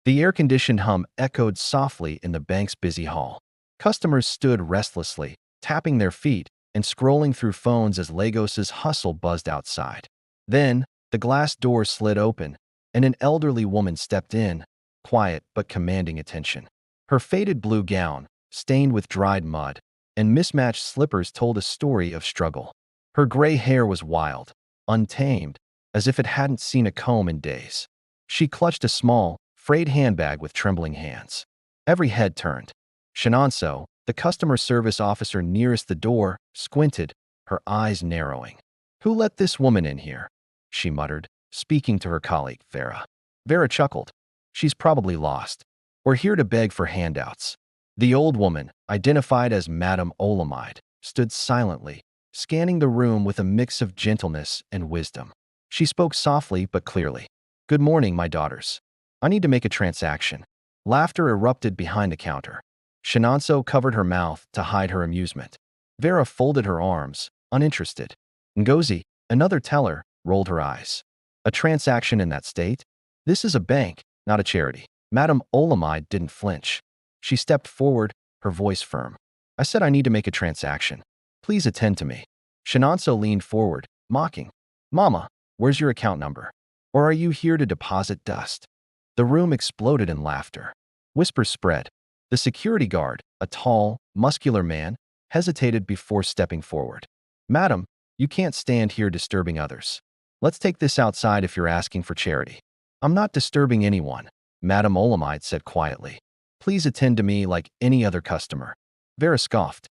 The air-conditioned hum echoed softly in the bank's busy hall. Customers stood restlessly, tapping their feet and scrolling through phones as Lagos's hustle buzzed outside. Then, the glass door slid open, and an elderly woman stepped in, quiet but commanding attention. Her faded blue gown, stained with dried mud, and mismatched slippers told a story of struggle. Her gray hair was wild, untamed, as if it hadn't seen a comb in days. She clutched a small, frayed handbag with trembling hands. Every head turned. Shinonso, the customer service officer nearest the door, squinted, her eyes narrowing. "Who let this woman in here?" she muttered, speaking to her colleague, Vera. Vera chuckled. "She's probably lost. We're here to beg for handouts." The old woman, identified as Madame Olamide, stood silently, scanning the room with a mix of gentleness and wisdom. She spoke softly but clearly. "Good morning, my daughters. I need to make a transaction." Laughter erupted behind the counter. Shinonso covered her mouth to hide her amusement. Vera folded her arms, uninterested. Ngozi, another teller, rolled her eyes. "A transaction in that state? This is a bank, not a charity." Madame Olamide didn't flinch. She stepped forward, her voice firm. "I said I need to make a transaction. Please attend to me." Shinonso leaned forward, mocking. "Mama, where's your account number? Or are you here to deposit dust?" The room exploded in laughter. Whispers spread. The security guard, a tall, muscular man, hesitated before stepping forward. "Madam, you can't stand here disturbing others. Let's take this outside if you're asking for charity." "I'm not disturbing anyone," Madame Olamide said quietly. "Please attend to me like any other customer." Vera scoffed.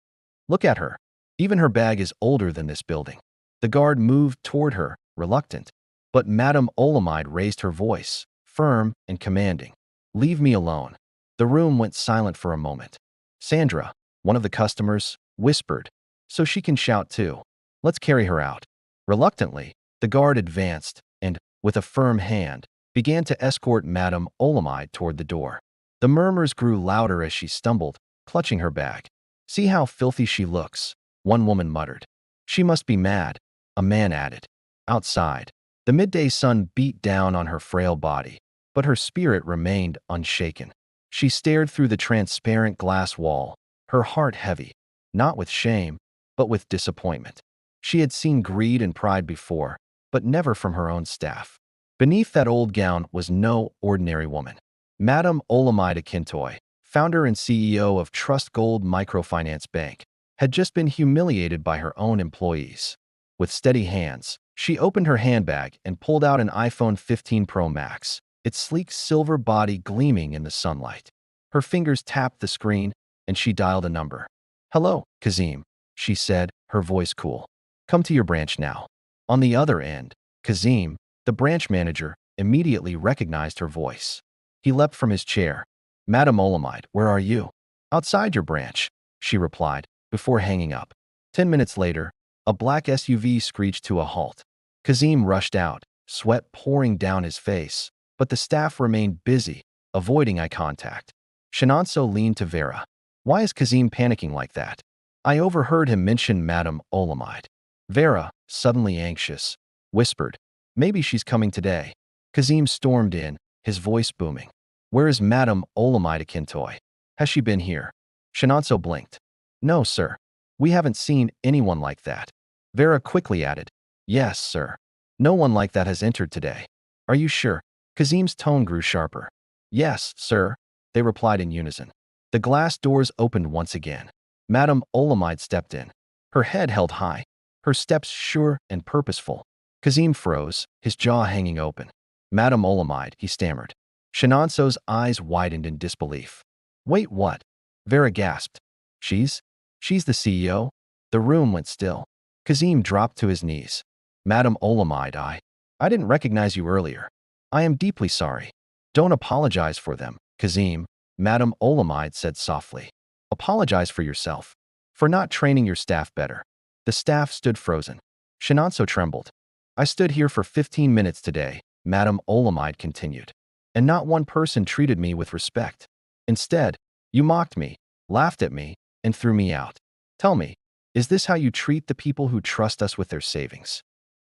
"Look at her. Even her bag is older than this building." The guard moved toward her, reluctant. But Madame Olamide raised her voice, firm and commanding. "Leave me alone." The room went silent for a moment. Sandra, one of the customers, whispered, "So she can shout too. Let's carry her out." Reluctantly, the guard advanced and, with a firm hand, began to escort Madame Olamide toward the door. The murmurs grew louder as she stumbled, clutching her bag. "See how filthy she looks," one woman muttered. "She must be mad," a man added. Outside, the midday sun beat down on her frail body, but her spirit remained unshaken. She stared through the transparent glass wall, her heart heavy, not with shame, but with disappointment. She had seen greed and pride before, but never from her own staff. Beneath that old gown was no ordinary woman. Madame Olamide Akintoy, founder and CEO of Trust Gold Microfinance Bank, had just been humiliated by her own employees. With steady hands, she opened her handbag and pulled out an iPhone 15 Pro Max, its sleek silver body gleaming in the sunlight. Her fingers tapped the screen, and she dialed a number. "Hello, Kazim," she said, her voice cool. "Come to your branch now." On the other end, Kazim, the branch manager, immediately recognized her voice. He leapt from his chair. "Madame Olamide, where are you?" "Outside your branch," she replied, before hanging up. 10 minutes later, a black SUV screeched to a halt. Kazim rushed out, sweat pouring down his face, but the staff remained busy, avoiding eye contact. Shinonso leaned to Vera. "Why is Kazim panicking like that?" "I overheard him mention Madame Olamide." Vera, suddenly anxious, whispered, "Maybe she's coming today." Kazim stormed in, his voice booming. "Where is Madame Olamide Akintoy? Has she been here?" Shinonso blinked. "No, sir. We haven't seen anyone like that." Vera quickly added, "Yes, sir. No one like that has entered today." "Are you sure?" Kazim's tone grew sharper. "Yes, sir," they replied in unison. The glass doors opened once again. Madame Olamide stepped in, her head held high, her steps sure and purposeful. Kazim froze, his jaw hanging open. "Madame Olamide," he stammered. Shinonso's eyes widened in disbelief. "Wait, what?" Vera gasped. She's the CEO?" The room went still. Kazim dropped to his knees. "Madame Olamide, I didn't recognize you earlier. I am deeply sorry." "Don't apologize for them, Kazim," Madame Olamide said softly. "Apologize for yourself. For not training your staff better." The staff stood frozen. Shinonso trembled. "I stood here for 15 minutes today," Madame Olamide continued, "and not one person treated me with respect. Instead, you mocked me, laughed at me, and threw me out. Tell me, is this how you treat the people who trust us with their savings?"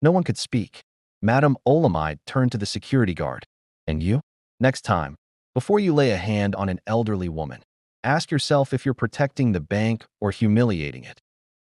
No one could speak. Madame Olamide turned to the security guard. "And you? Next time, Before you lay a hand on an elderly woman, ask yourself if you're protecting the bank or humiliating it.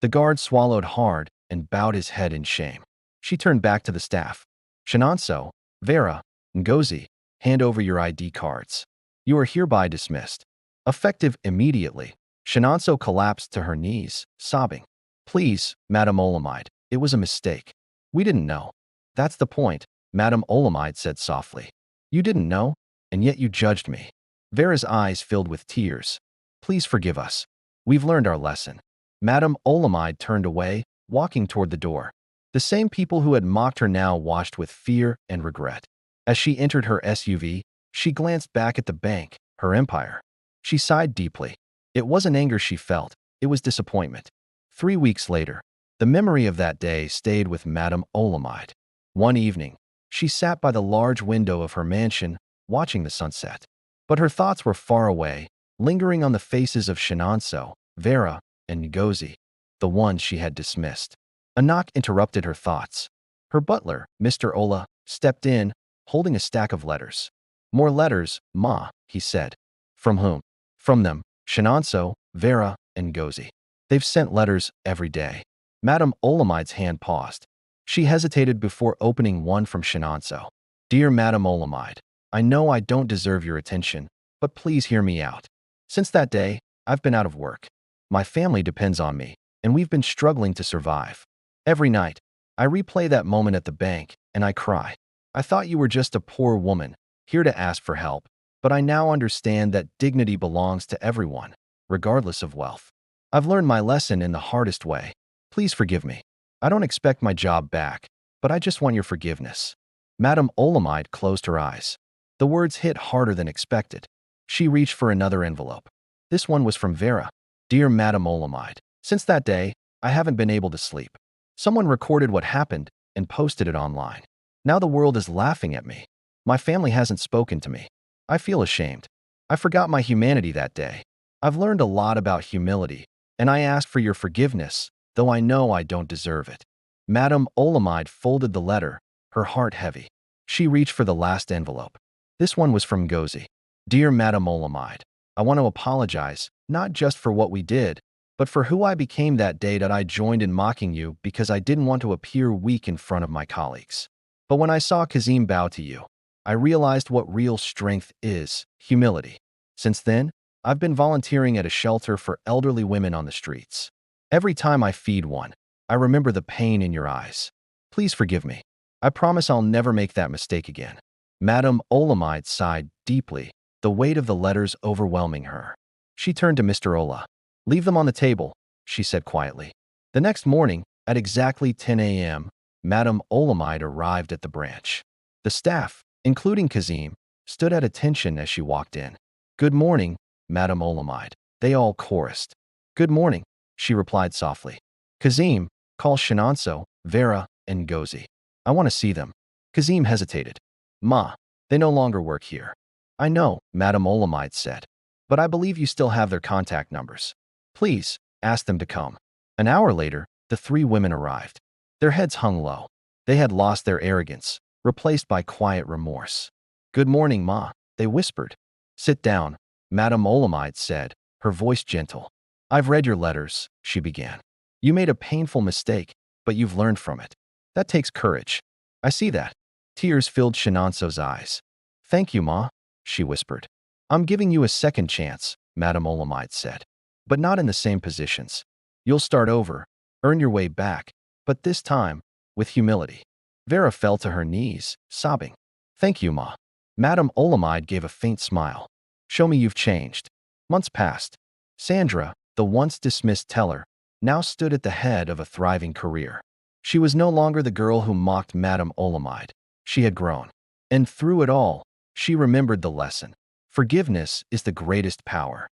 The guard swallowed hard and bowed his head in shame. She turned back to the staff. Shinonso, Vera, Ngozi, hand over your ID cards. You are hereby dismissed. Effective immediately, Shinonso collapsed to her knees, sobbing. Please, Madame Olamide, it was a mistake. We didn't know. That's the point, Madame Olamide said softly. You didn't know, and yet you judged me. Vera's eyes filled with tears. Please forgive us. We've learned our lesson. Madame Olamide turned away, walking toward the door. The same people who had mocked her now watched with fear and regret. As she entered her SUV, she glanced back at the bank, her empire. She sighed deeply. It wasn't anger she felt, it was disappointment. 3 weeks later, the memory of that day stayed with Madame Olamide. One evening, she sat by the large window of her mansion, watching the sunset. But her thoughts were far away, lingering on the faces of Shinonso, Vera, and Ngozi, the ones she had dismissed. A knock interrupted her thoughts. Her butler, Mr. Ola, stepped in, holding a stack of letters. More letters, Ma, he said. From whom? From them, Shinonso, Vera, and Ngozi. They've sent letters every day. Madame Olamide's hand paused. She hesitated before opening one from Shinonso. Dear Madame Olamide, I know I don't deserve your attention, but please hear me out. Since that day, I've been out of work. My family depends on me, and we've been struggling to survive. Every night, I replay that moment at the bank, and I cry. I thought you were just a poor woman, here to ask for help, but I now understand that dignity belongs to everyone, regardless of wealth. I've learned my lesson in the hardest way. Please forgive me. I don't expect my job back, but I just want your forgiveness. Madame Olamide closed her eyes. The words hit harder than expected. She reached for another envelope. This one was from Vera. Dear Madame Olamide, since that day, I haven't been able to sleep. Someone recorded what happened and posted it online. Now the world is laughing at me. My family hasn't spoken to me. I feel ashamed. I forgot my humanity that day. I've learned a lot about humility, and I ask for your forgiveness, though I know I don't deserve it. Madame Olamide folded the letter, her heart heavy. She reached for the last envelope. This one was from Ngozi. Dear Madame Olamide, I want to apologize, not just for what we did, but for who I became that day that I joined in mocking you because I didn't want to appear weak in front of my colleagues. But when I saw Kazim bow to you, I realized what real strength is, humility. Since then, I've been volunteering at a shelter for elderly women on the streets. Every time I feed one, I remember the pain in your eyes. Please forgive me. I promise I'll never make that mistake again. Madame Olamide sighed deeply, the weight of the letters overwhelming her. She turned to Mr. Ola. Leave them on the table, she said quietly. The next morning, at exactly 10 a.m., Madame Olamide arrived at the branch. The staff, including Kazim, stood at attention as she walked in. Good morning, Madame Olamide, they all chorused. Good morning, she replied softly. Kazim, call Shinonso, Vera, and Ngozi. I want to see them. Kazim hesitated. Ma, they no longer work here. I know, Madame Olamide said, but I believe you still have their contact numbers. Please, ask them to come. An hour later, the 3 women arrived. Their heads hung low. They had lost their arrogance, replaced by quiet remorse. Good morning, Ma, they whispered. Sit down, Madame Olamide said, her voice gentle. I've read your letters, she began. You made a painful mistake, but you've learned from it. That takes courage. I see that. Tears filled Shinonso's eyes. Thank you, Ma, she whispered. I'm giving you a second chance, Madame Olamide said. But not in the same positions. You'll start over, earn your way back, but this time, with humility. Vera fell to her knees, sobbing. Thank you, Ma. Madame Olamide gave a faint smile. Show me you've changed. Months passed. Sandra, the once dismissed teller, now stood at the head of a thriving career. She was no longer the girl who mocked Madame Olamide. She had grown. And through it all, she remembered the lesson. Forgiveness is the greatest power.